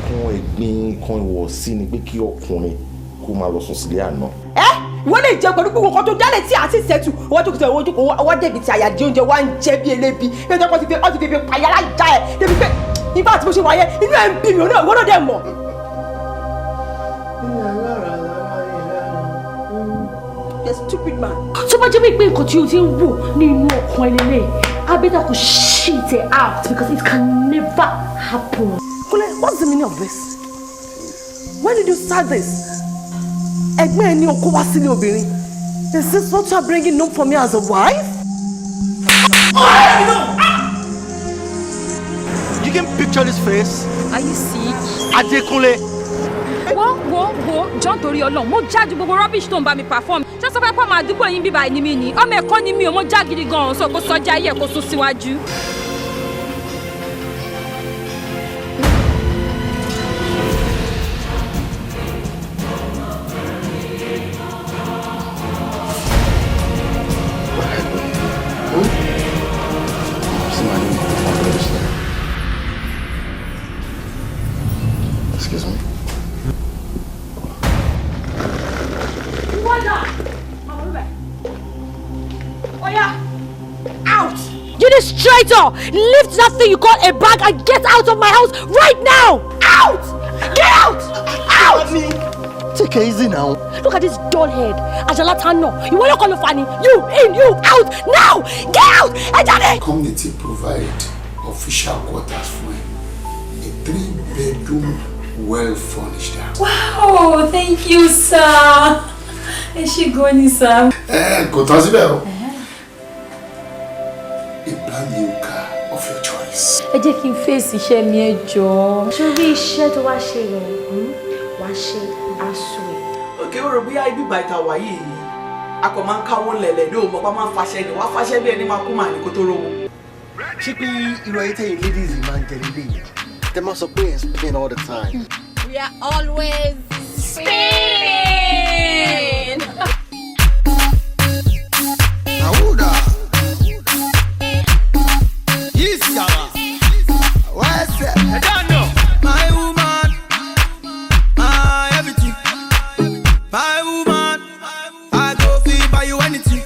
kan ẹ̀gbin kan ìwọ̀sí ni pé kí ọkùnrin kó máa lọ sùn sílé àná. Wọ́n lè jẹ pẹ̀lú gbogbo nǹkan tó dálẹ̀ tí àti ìṣẹ́tù wọ́n tó kìtọ̀ ojú ọwọ́ débi tí àyàdí oúnjẹ wá ń jẹ́ bí elébi bí ọjọ́ kan ti fi pàyàrá ìjà ẹ̀ débi pé nígbà tí mo ṣe wáyé inú ẹ̀ ń bí mi ìwọ́n náà dẹ̀ mọ̀. You're a stupid man. Tó bá jẹ́ pé nǹkan tí o ti ń wò nínú ọkàn ẹlẹ́lẹ́ I better could shit it out because it can never happen. Kule, what's the meaning of this? When did you start this? Ẹ̀gbọ́n ẹni okó wá sílé obìnrin. Is this what you are bringing home for me as a wife? You can picture this face. Are you sick? Adekunle. Wo, John torí Ọlọ́run, mo já ju gbogbo rubbish tó ń bá mi perform. Ṣé sọ fẹ́ pọ́ máa dúpọ̀ yín bíbá ẹni mi ni? Ọmọ ẹ̀kọ́ ni mi ò, mo já gidi gan-an, sọ kó sọjá ayé ẹ̀ kó sún síwájú. Excuse me. Out! You destroyer! Lift that thing you call a bag and get out of my house right now! Out! Get out! Out! Take it easy now. Look at this dull head. Ajalatano. You wanna call me funny? You in, you out! Now! Get out! Ejade! Community provide official quarters for him. A 3-bedroom, well-furnished house. Wow, thank you, sir. Is she going, sir? Go to Azibel. A brand new car of your choice. Ẹ jẹ́ kí n face iṣẹ́ mi ẹ jọ̀ọ́. Ṣorí iṣẹ́ tó wá ṣe yẹn, wá ṣe aṣọ ẹ̀. Òkè ó rò bóyá ibi ìbàìtà wà yìí ni. A kò máa ń káwó lẹ̀lẹ̀ ní òun mọ̀ pa máa ń faṣẹ́ ni. Wàá faṣẹ́ bí ẹni máa kú màá ní kó tó rówó. Ṣé pé irú ayé tẹ̀yìn ladies yìí máa ń jẹ nílé yìí? They must have been spinning all the time. We are always spinning. Aouda. Yes, Yara. What's that? I don't know. My woman, my everything. My woman, I go feel buy you anything.